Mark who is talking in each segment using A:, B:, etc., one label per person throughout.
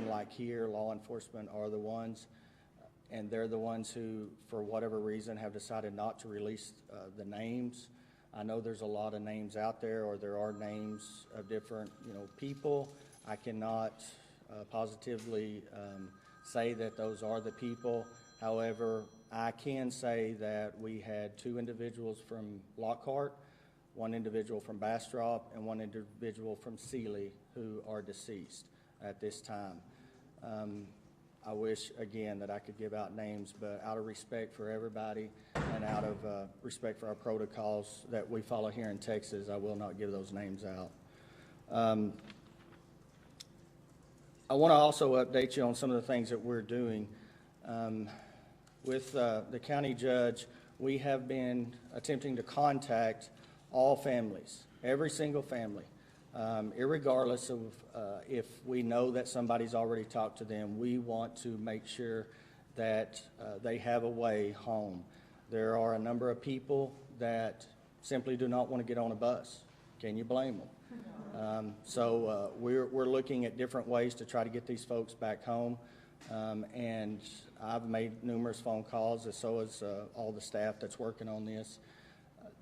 A: unlike here, law enforcement are the ones, and they're the ones who, for whatever reason, have decided not to release the names. I know there's a lot of names out there, or there are names of different, people. I cannot positively say that those are the people. However, I can say that we had 2 individuals from Lockhart, 1 individual from Bastrop, and 1 individual from Sealy who are deceased at this time. I wish, again, that I could give out names, but out of respect for everybody and out of respect for our protocols that we follow here in Texas, I will not give those names out. I want to also update you on some of the things that we're doing. With the county judge, we have been attempting to contact all families, every single family, irregardless of if we know that somebody's already talked to them. We want to make sure that they have a way home. There are a number of people that simply do not want to get on a bus. Can you blame them? So we're looking at different ways to try to get these folks back home. And I've made numerous phone calls, and so has all the staff that's working on this.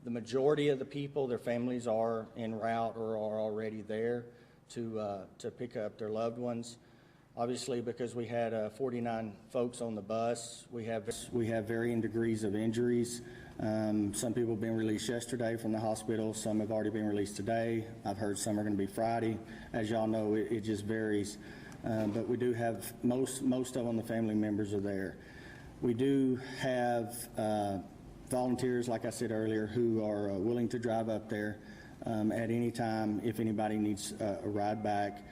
A: The majority of the people, their families are en route or are already there to pick up their loved ones. Obviously, because we had 49 folks on the bus, we have varying degrees of injuries. Some people have been released yesterday from the hospital. Some have already been released today. I've heard some are going to be Friday. As y'all know, it just varies. But we do have most of them, the family members are there. We do have volunteers, like I said earlier, who are willing to drive up there at any time if anybody needs a ride back.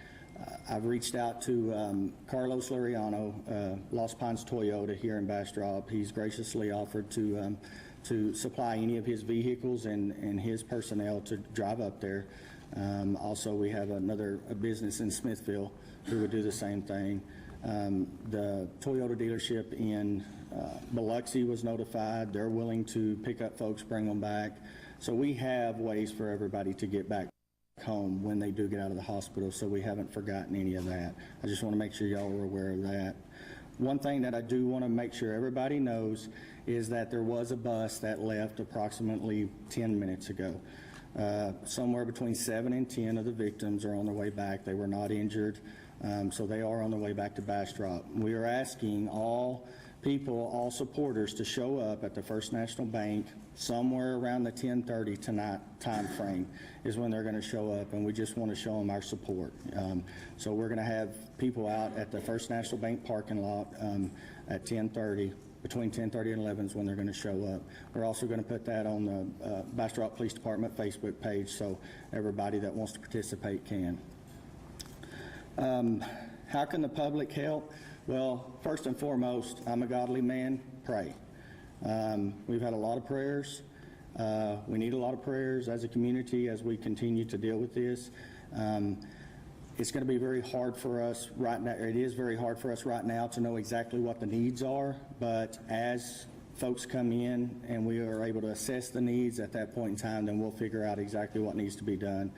A: I've reached out to Carlos Lariano, Lost Pines Toyota here in Bastrop. He's graciously offered to supply any of his vehicles and his personnel to drive up there. Also, we have a business in Smithville who would do the same thing. The Toyota dealership in Biloxi was notified. They're willing to pick up folks, bring them back. So we have ways for everybody to get back home when they do get out of the hospital, so we haven't forgotten any of that. I just want to make sure y'all are aware of that. One thing that I do want to make sure everybody knows is that there was a bus that left approximately 10 minutes ago. Somewhere between 7 and 10 of the victims are on their way back. They were not injured, so they are on their way back to Bastrop. We are asking all people, all supporters, to show up at the First National Bank somewhere around the 10:30 tonight time frame is when they're going to show up, and we just want to show them our support. So we're going to have people out at the First National Bank parking lot at 10:30. Between 10:30 and 11 is when they're going to show up. We're also going to put that on the Bastrop Police Department Facebook page so everybody that wants to participate can. How can the public help? Well, first and foremost, I'm a godly man, pray. We've had a lot of prayers. We need a lot of prayers as a community as we continue to deal with this. It's going to be very hard for us right now. It is very hard for us right now to know exactly what the needs are, but as folks come in and we are able to assess the needs at that point in time, then we'll figure out exactly what needs to be done.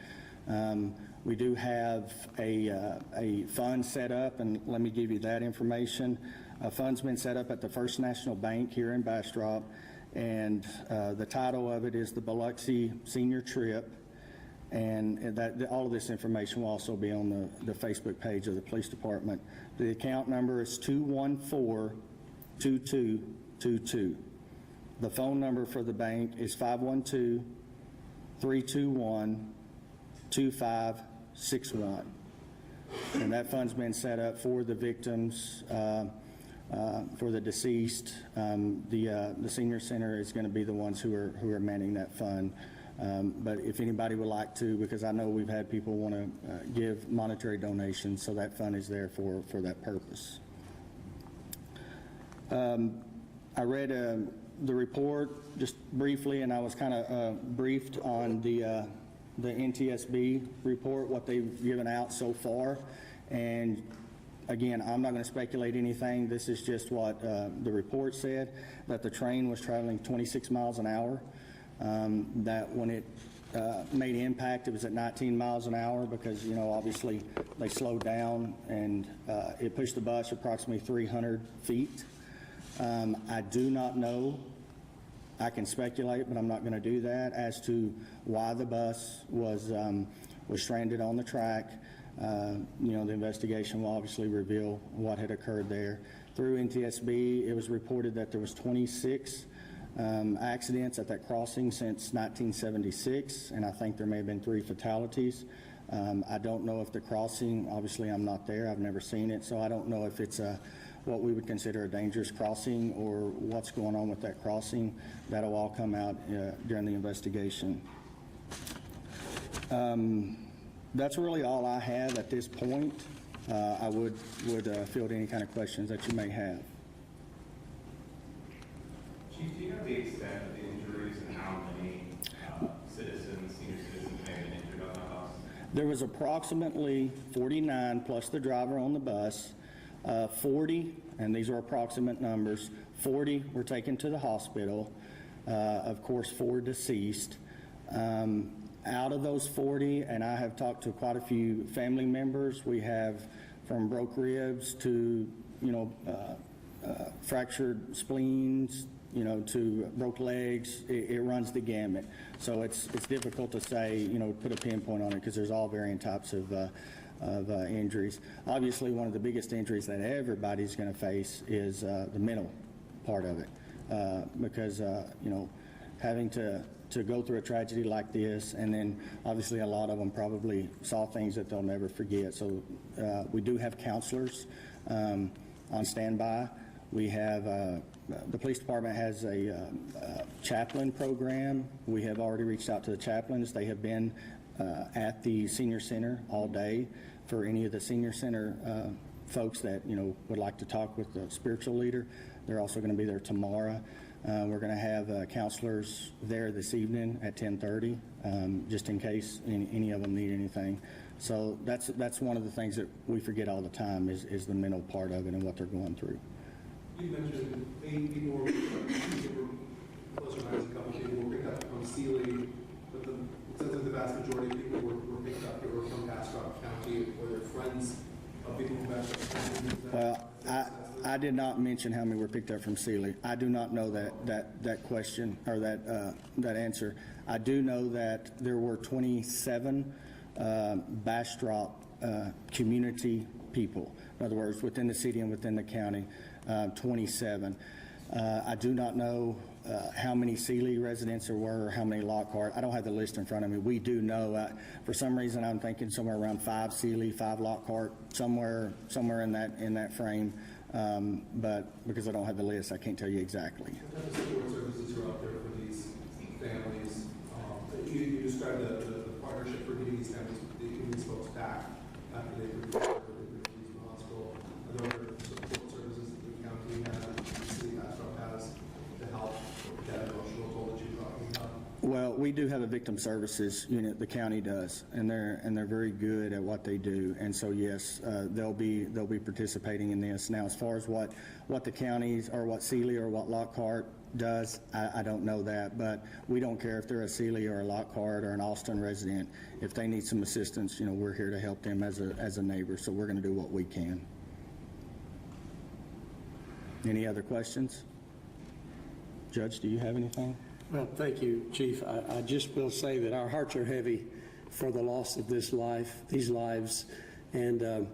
A: We do have a fund set up, and let me give you that information. A fund's been set up at the First National Bank here in Bastrop, and the title of it is the Biloxi Senior Trip, and all of this information will also be on the Facebook page of the police department. The account number is 214-2222. The phone number for the bank is 512-321-2561. And that fund's been set up for the victims, for the deceased. The senior center is going to be the ones who are manning that fund. But if anybody would like to, because I know we've had people want to give monetary donations, so that fund is there for that purpose. I read the report just briefly, and I was kind of briefed on the NTSB report, what they've given out so far. And again, I'm not going to speculate anything. This is just what the report said, that the train was traveling 26 miles an hour, that when it made impact. It was at 19 miles an hour because, you know, obviously they slowed down, and it pushed the bus approximately 300 feet. I do not know. I can speculate, but I'm not going to do that, as to why the bus was stranded on the track. You know, the investigation will obviously reveal what had occurred there. Through NTSB, it was reported that there was 26 accidents at that crossing since 1976, and I think there may have been 3 fatalities. I don't know if the crossing, obviously I'm not there, I've never seen it, so I don't know if it's what we would consider a dangerous crossing or what's going on with that crossing. That'll all come out during the investigation. That's really all I have at this point. I would field any kind of questions that you may have.
B: Chief, do you know the extent of the injuries and how many senior citizens may have been injured on that bus?
A: There was approximately 49 plus the driver on the bus. 40, and these are approximate numbers, 40 were taken to the hospital. Of course, 4 deceased. Out of those 40, and I have talked to quite a few family members, we have from broke ribs to, you know, fractured spleens, you know, to broke legs. It runs the gamut. So it's difficult to say, you know, put a pinpoint on it, because there's all varying types of injuries. Obviously, one of the biggest injuries that everybody's going to face is the mental part of it, because you know, having to go through a tragedy like this, and then obviously a lot of them probably saw things that they'll never forget. So we do have counselors on standby. We have the police department has a chaplain program. We have already reached out to the chaplains. They have been at the senior center all day for any of the senior center folks that, you know, would like to talk with the spiritual leader. They're also going to be there tomorrow. We're going to have counselors there this evening at 10:30, just in case any of them need anything. So that's one of the things that we forget all the time is the mental part of it and what they're going through.
C: You mentioned 8 people were close to minus a couple people were picked up from Sealy, but it says that the vast majority of people were picked up that were from Bastrop County, or their friends of people from Bastrop County.
A: Well, I did not mention how many were picked up from Sealy. I do not know that question or that answer. I do know that there were 27 Bastrop community people. In other words, within the city and within the county, 27. I do not know how many Sealy residents there were or how many Lockhart. I don't have the list in front of me. We do know. For some reason, I'm thinking somewhere around 5 Sealy, 5 Lockhart, somewhere in that frame. But because I don't have the list, I can't tell you exactly.
C: What type of support services are out there for these families? You described the partnership for getting these families, getting these folks back after they were released from the hospital. Are there other support services that the county has, the city Bastrop has, to help with that emotional toll that you're talking about?
A: Well, we do have a victim services unit. The county does, and they're very good at what they do. And so yes, they'll be participating in this. Now, as far as what the counties or what Sealy or what Lockhart does, I don't know that, but we don't care if they're a Sealy or a Lockhart or an Austin resident. If they need some assistance, you know, we're here to help them as a neighbor. So we're going to do what we can. Any other questions? Judge, do you have anything?
D: Well, thank you, Chief. I just will say that our hearts are heavy for the loss of these lives, and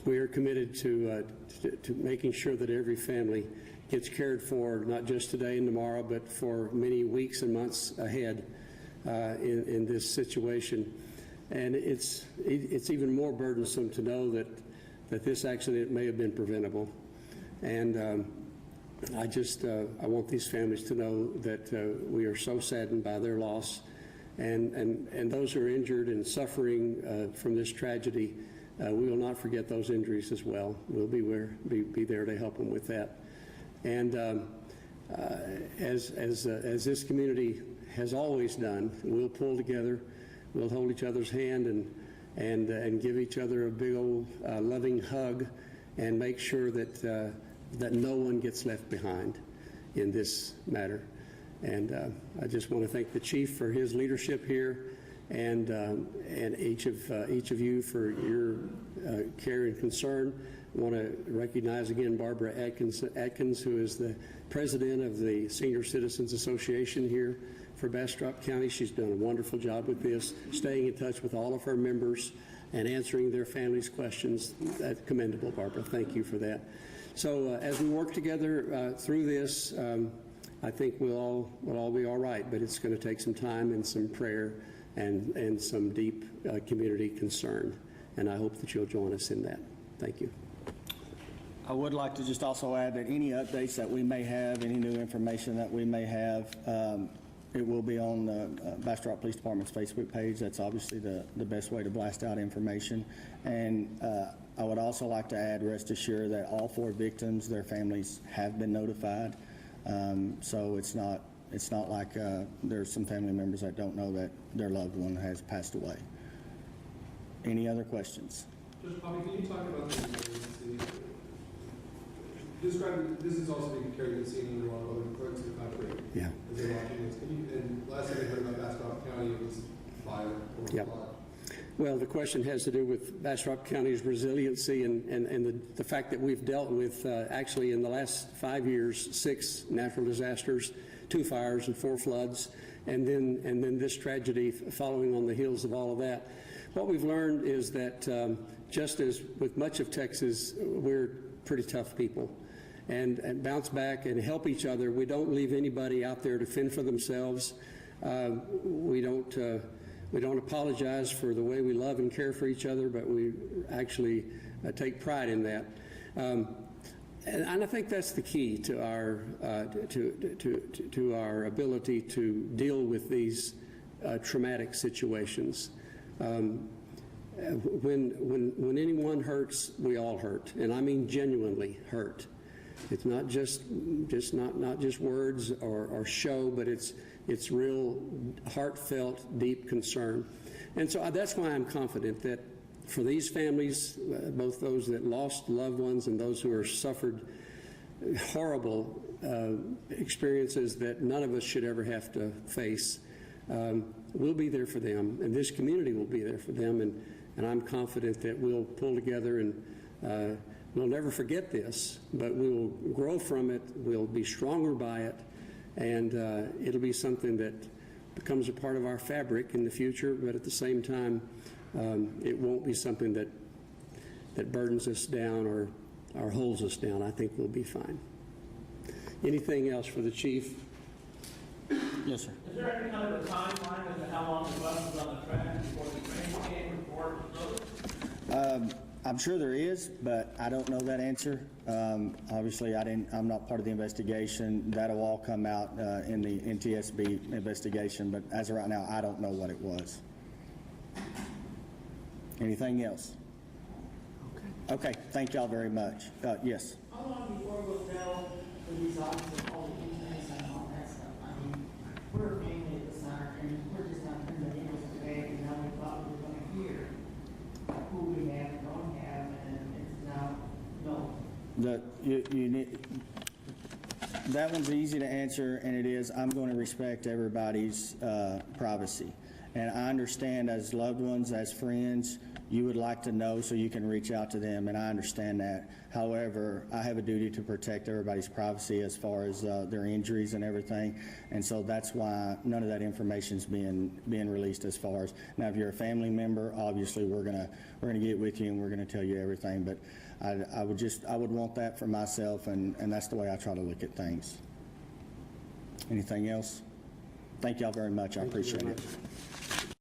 D: we are committed to making sure that every family gets cared for, not just today and tomorrow, but for many weeks and months ahead in this situation. And it's even more burdensome to know that this accident may have been preventable. And I want these families to know that we are so saddened by their loss, and those who are injured and suffering from this tragedy, we will not forget those injuries as well. We'll be there to help them with that. And as this community has always done, we'll pull together, we'll hold each other's hand and give each other a big old loving hug, and make sure that no one gets left behind in this matter. And I just want to thank the chief for his leadership here, and each of you for your care and concern. I want to recognize again Barbara Atkins, who is the president of the Senior Citizens Association here for Bastrop County. She's done a wonderful job with this, staying in touch with all of her members and answering their families' questions. That's commendable, Barbara. Thank you for that. So as we work together through this, I think we'll all be all right, but it's going to take some time and some prayer and some deep community concern. And I hope that you'll join us in that. Thank you.
A: I would like to just also add that any updates that we may have, any new information that we may have, it will be on the Bastrop Police Department's Facebook page. That's obviously the best way to blast out information. And I would also like to add, rest assured that all 4 victims, their families have been notified. So it's not like there's some family members that don't know that their loved one has passed away. Any other questions?
C: Judge Poppy, can you talk about the emergency? Describe, this is also being carried and seen in a lot of other parts of the country.
D: Yeah.
C: As they're watching this. And last time I heard about Bastrop County, it was fire or
D: Yep.
C: flood.
D: Well, the question has to do with Bastrop County's resiliency and the fact that we've dealt with, actually in the last 5 years, 6 natural disasters, 2 fires and 4 floods, and then this tragedy following on the heels of all of that. What we've learned is that just as with much of Texas, we're pretty tough people and bounce back and help each other. We don't leave anybody out there to fend for themselves. We don't apologize for the way we love and care for each other, but we actually take pride in that. And I think that's the key to our to our ability to deal with these traumatic situations. When anyone hurts, we all hurt, and I mean genuinely hurt. It's not just words or show, but it's real heartfelt, deep concern. And so that's why I'm confident that for these families, both those that lost loved ones and those who are suffered horrible experiences that none of us should ever have to face, we'll be there for them, and this community will be there for them, and I'm confident that we'll pull together and we'll never forget this, but we will grow from it, we'll be stronger by it, and it'll be something that becomes a part of our fabric in the future, but at the same time, it won't be something that burdens us down or holds us down. I think we'll be fine. Anything else for the chief?
A: Yes, sir.
E: Is there any kind of a timeline as to how long the bus was on the track before the train came before it was loaded?
A: I'm sure there is, but I don't know that answer. Obviously, I'm not part of the investigation. That'll all come out in the NTSB investigation, but as of right now, I don't know what it was. Anything else? Okay, thank y'all very much. Yes?
F: How long before we'll tell the these officers all the injuries and all that stuff? I mean, we're a family at the center, and we're just not putting the news today, and now we thought we were going to hear who we have and don't have, and it's now, no.
A: You need, that one's easy to answer, and it is, I'm going to respect everybody's privacy. And I understand as loved ones, as friends, you would like to know so you can reach out to them, and I understand that. However, I have a duty to protect everybody's privacy as far as their injuries and everything, and so that's why none of that information is being released as far as. Now, if you're a family member, obviously we're gonna get with you and we're gonna tell you everything, but I would want that for myself, and that's the way I try to look at things. Anything else? Thank y'all very much. I appreciate it.